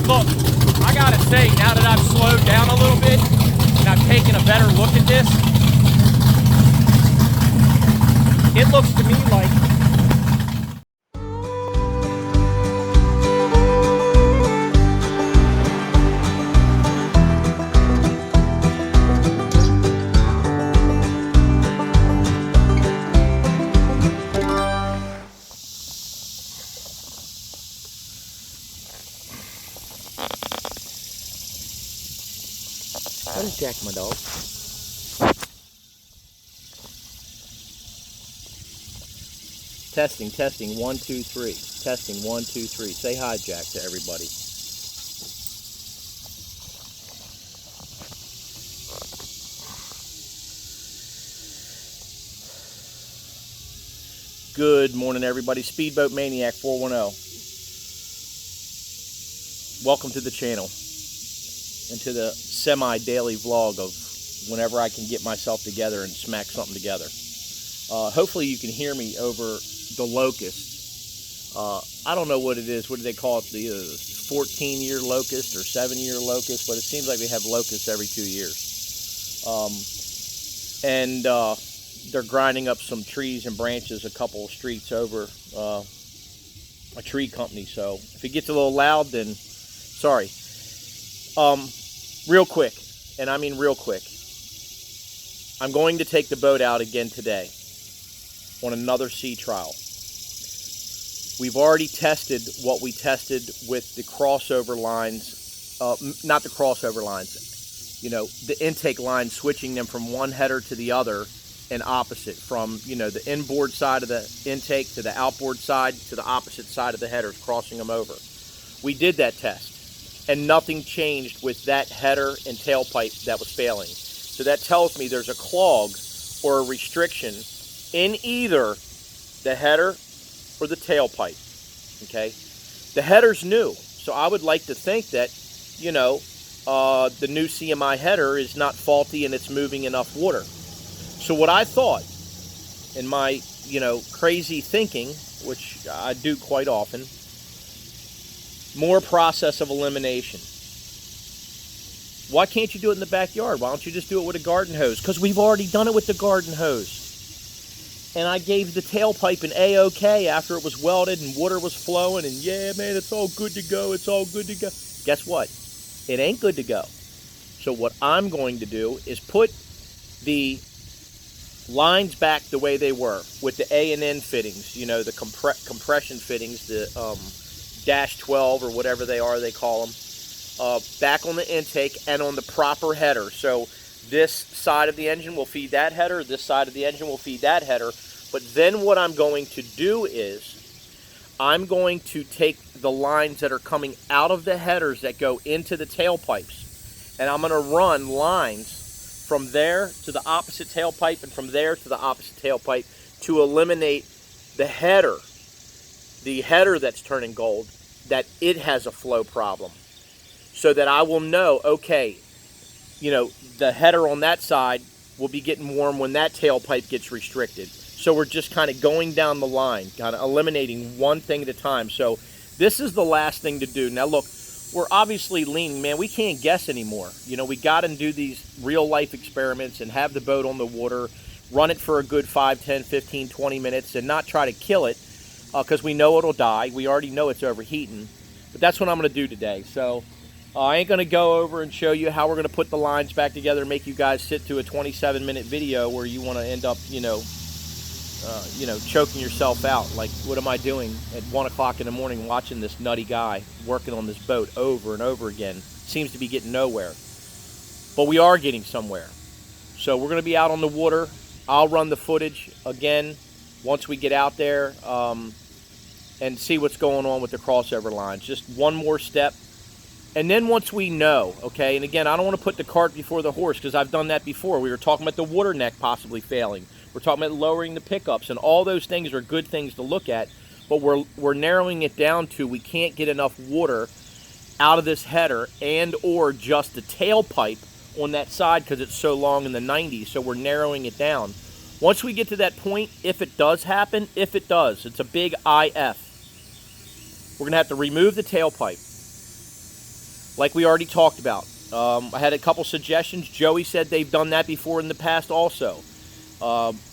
Look, I gotta say, now that I've slowed down a little bit and I've taken a better look at this, it looks to me like Where's Jack, my dog? Testing, testing, 1, 2, 3. Testing, 1, 2, 3. Say hi, Jack, to everybody. Good morning, everybody. Speedboat Maniac 410. Welcome to the channel and to the semi-daily vlog of whenever I can get myself together and smack something together. Hopefully you can hear me over the locust. I don't know what it is. What do they call it? The 14-year locust or 7-year locust, but it seems like we have locusts every 2 years. They're grinding up some trees and branches a couple of streets over a tree company. So if it gets a little loud, then sorry. Real quick, and I mean real quick, I'm going to take the boat out again today on another sea trial. We've already tested what we tested with the crossover lines, not the crossover lines, you know, the intake lines, switching them from one header to the other and opposite, from, you know, the inboard side of the intake to the outboard side to the opposite side of the headers, crossing them over. We did that test. And nothing changed with that header and tailpipe that was failing. So that tells me there's a clog or a restriction in either the header or the tailpipe, okay? The header's new, so I would like to think that, you know, the new CMI header is not faulty and it's moving enough water. So what I thought, in my, you know, crazy thinking, which I do quite often, more process of elimination. Why can't you do it in the backyard? Why don't you just do it with a garden hose? Because we've already done it with the garden hose. And I gave the tailpipe an A-OK after it was welded and water was flowing, and yeah, man, it's all good to go, it's all good to go. Guess what? It ain't good to go. So what I'm going to do is put the lines back the way they were with the A and N fittings, you know, the compression fittings, the dash 12 or whatever they are, they call them, back on the intake and on the proper header. So this side of the engine will feed that header, this side of the engine will feed that header. But then what I'm going to do is I'm going to take the lines that are coming out of the headers that go into the tailpipes, and I'm going to run lines from there to the opposite tailpipe and from there to the opposite tailpipe to eliminate the header that's turning gold, that it has a flow problem, so that I will know, okay, you know, the header on that side will be getting warm when that tailpipe gets restricted. So we're just kind of going down the line, kind of eliminating one thing at a time. So this is the last thing to do. Now look, we're obviously leaning, man, we can't guess anymore. You know, we got to do these real life experiments and have the boat on the water, run it for a good 5, 10, 15, 20 minutes and not try to kill it, because we know it'll die. We already know it's overheating. But that's what I'm going to do today. So I ain't going to go over and show you how we're going to put the lines back together and make you guys sit through a 27-minute video where you want to end up, you know, choking yourself out. Like, what am I doing at 1 o'clock in the morning watching this nutty guy working on this boat over and over again? Seems to be getting nowhere. But we are getting somewhere. So we're going to be out on the water. I'll run the footage again once we get out there and see what's going on with the crossover lines. Just one more step. And then once we know, okay, and again, I don't want to put the cart before the horse, because I've done that before. We were talking about the water neck possibly failing. We're talking about lowering the pickups, and all those things are good things to look at, but we're narrowing it down to we can't get enough water out of this header and or just the tailpipe on that side because it's so long in the 90s, so we're narrowing it down. Once we get to that point, if it does happen, if it does, it's a big IF. We're going to have to remove the tailpipe, like we already talked about. I had a couple suggestions. Joey said they've done that before in the past also.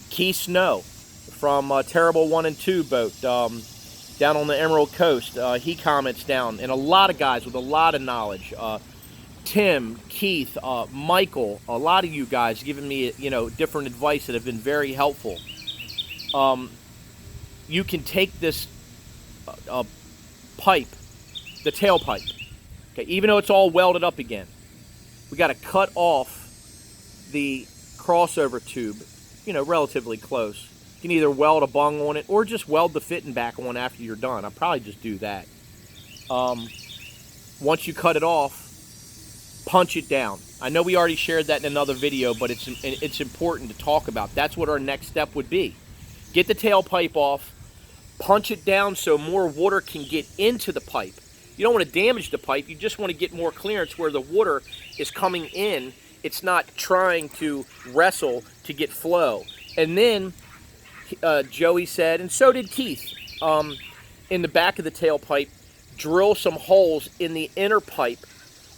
Keith Snow from Terrible 1 and 2 boat down on the Emerald Coast. He comments down, and a lot of guys with a lot of knowledge. Tim, Keith, Michael, a lot of you guys giving me, you know, different advice that have been very helpful. You can take this pipe, the tailpipe, okay, even though it's all welded up again, we got to cut off the crossover tube, you know, relatively close. You can either weld a bung on it or just weld the fitting back on after you're done. I'll probably just do that. Once you cut it off, punch it down. I know we already shared that in another video, but it's important to talk about. That's what our next step would be. Get the tailpipe off, punch it down so more water can get into the pipe. You don't want to damage the pipe. You just want to get more clearance where the water is coming in. It's not trying to wrestle to get flow. And then Joey said, and so did Keith, in the back of the tailpipe, drill some holes in the inner pipe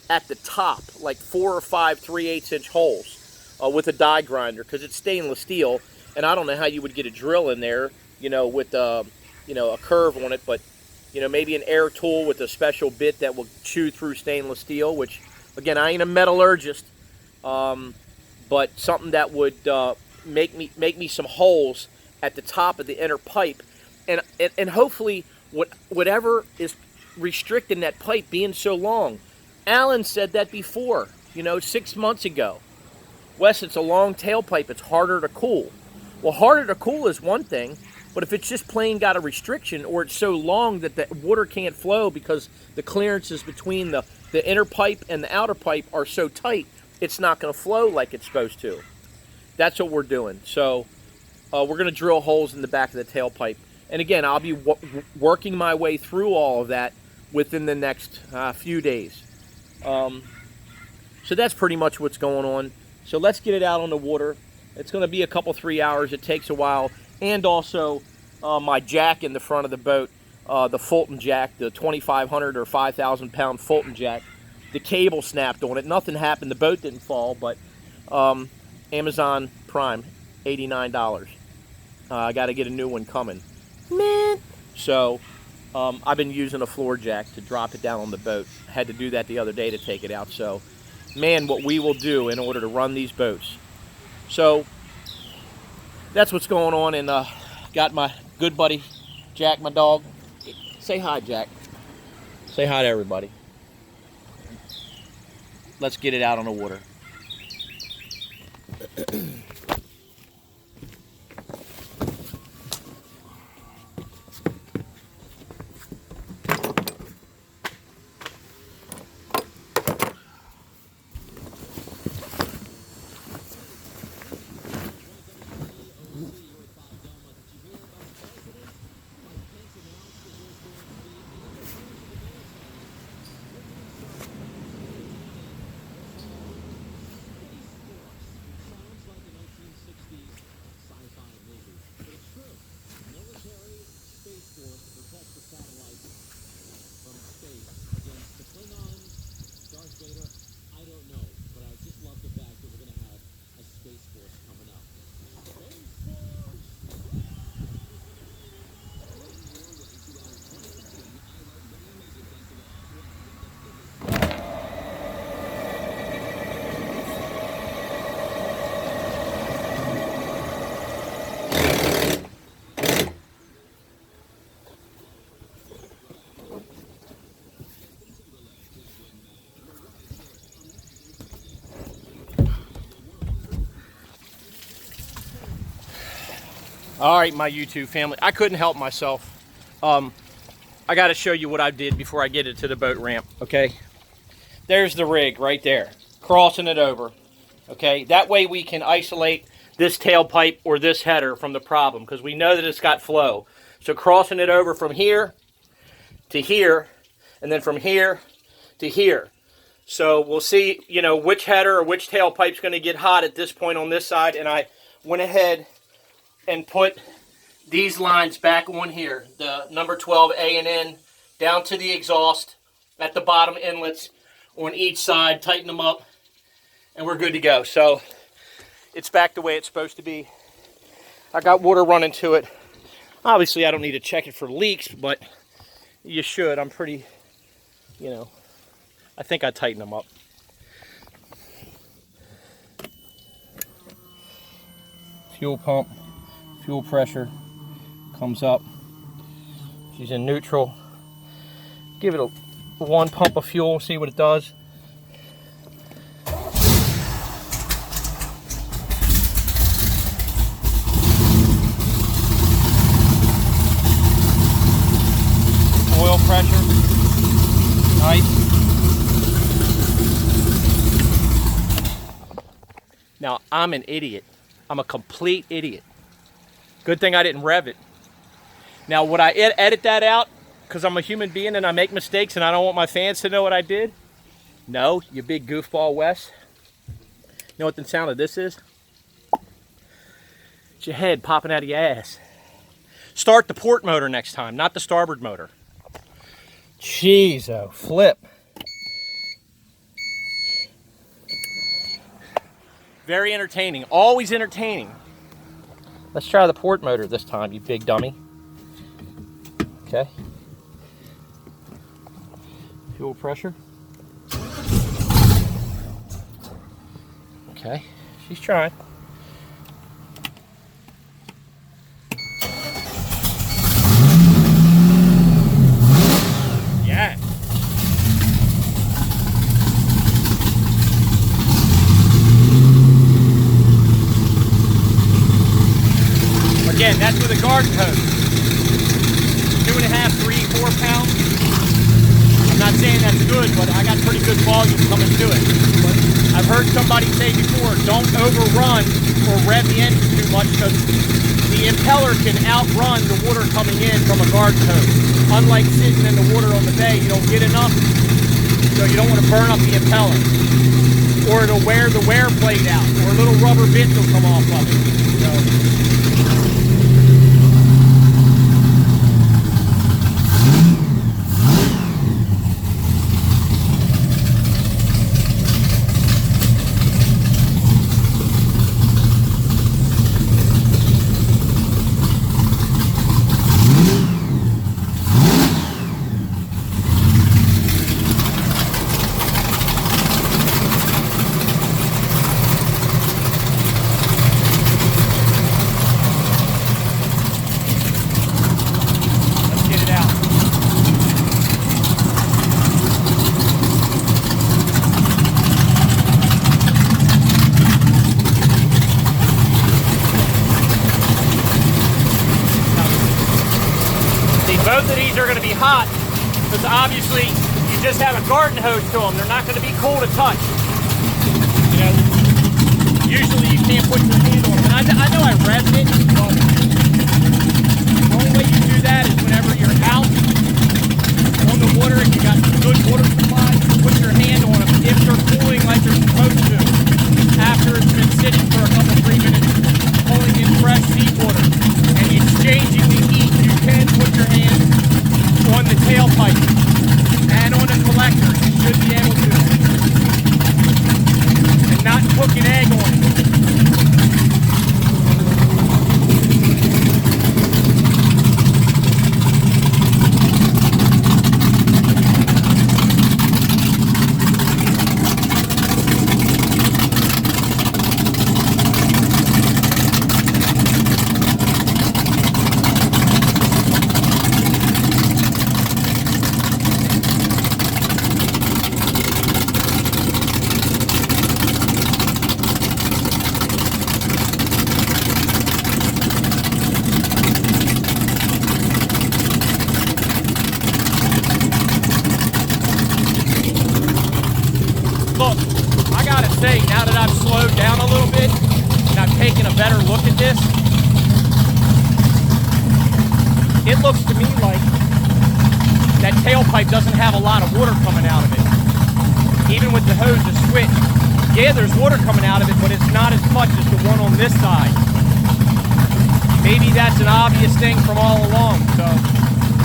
at the top, like 4 or 5 3/8-inch holes with a die grinder, because it's stainless steel, and I don't know how you would get a drill in there, you know, with you know, a curve on it, but you know, maybe an air tool with a special bit that will chew through stainless steel, which, again, I ain't a metallurgist, but something that would make me some holes at the top of the inner pipe, and hopefully whatever is restricting that pipe being so long. Alan said that before, you know, 6 months ago. Wes, it's a long tailpipe, it's harder to cool. Well, harder to cool is one thing, but if it's just plain got a restriction, or it's so long that the water can't flow because the clearances between the inner pipe and the outer pipe are so tight, it's not going to flow like it's supposed to. That's what we're doing. So we're going to drill holes in the back of the tailpipe. And again, I'll be working my way through all of that within the next few days. So that's pretty much what's going on. So let's get it out on the water. It's going to be a couple, 3 hours. It takes a while. And also my jack in the front of the boat, the Fulton jack, the 2,500 or 5,000 pound Fulton jack. The cable snapped on it. Nothing happened. The boat didn't fall, but Amazon Prime, $89. I got to get a new one coming. Man. So I've been using a floor jack to drop it down on the boat. Had to do that the other day to take it out. So, man, what we will do in order to run these boats. So that's what's going on, and got my good buddy Jack, my dog. Say hi, Jack. Say hi to everybody. Let's get it out on the water. All right, my YouTube family, I couldn't help myself. I got to show you what I did before I get it to the boat ramp, okay? There's the rig right there, crossing it over, okay? That way we can isolate this tailpipe or this header from the problem, because we know that it's got flow. So crossing it over from here to here, and then from here to here. So we'll see, you know, which header or which tailpipe's going to get hot at this point on this side, and I went ahead and put these lines back on here, the number 12 A and N down to the exhaust at the bottom inlets on each side, tighten them up, and we're good to go. So it's back the way it's supposed to be. I got water running to it. Obviously, I don't need to check it for leaks, but you should. I'm pretty, you know, I think I tightened them up. Fuel pump, fuel pressure comes up. She's in neutral. Give it a one pump of fuel, see what it does. Oil pressure, nice. Now, I'm an idiot. I'm a complete idiot. Good thing I didn't rev it. Now, would I edit that out because I'm a human being and I make mistakes and I don't want my fans to know what I did? No, you big goofball, Wes. You know what the sound of this is? It's your head popping out of your ass. Start the port motor next time, not the starboard motor. Jeez, oh, flip. Very entertaining, always entertaining. Let's try the port motor this time, you big dummy. Okay. Fuel pressure. Okay, she's trying. Yeah. Again, that's with a garden hose. 2.5, 3, 4 pounds. I'm not saying that's good, but I got pretty good volume coming to it. But I've heard somebody say before, don't overrun or rev the engine too much because the impeller can outrun the water coming in from a garden hose. Unlike sitting in the water on the bay, you don't get enough, so you don't want to burn up the impeller. Or it'll wear the wear plate out, or little rubber bits will come off of it. So, both of these are going to be hot because obviously you just have a garden hose to them. They're not going to be cool to touch. You know, usually you can't put your hand on them. And I know I revved it, but the only way you do that is whenever you're out on the water and you got good water supply, you put your hand on them if they're cooling like they're supposed to. After it's been sitting for a couple, 3 minutes, pulling in fresh seawater and exchanging the heat, you can put your hand on the tailpipe and on the collector. You should be able to. And not cook an egg on it. Look, I gotta say, now that I've slowed down a little bit and I've taken a better look at this, it looks to me like that tailpipe doesn't have a lot of water coming out of it. Even with the hose to switch. Yeah, there's water coming out of it, but it's not as much as the one on this side. Maybe that's an obvious thing from all along. So,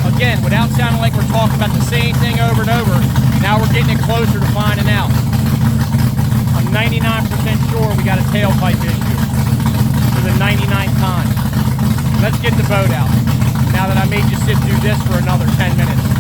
again, without sounding like we're talking about the same thing over and over, now we're getting it closer to finding out. I'm 99% sure we got a tailpipe issue for the 99th time. Let's get the boat out, now that I made you sit through this for another 10 minutes.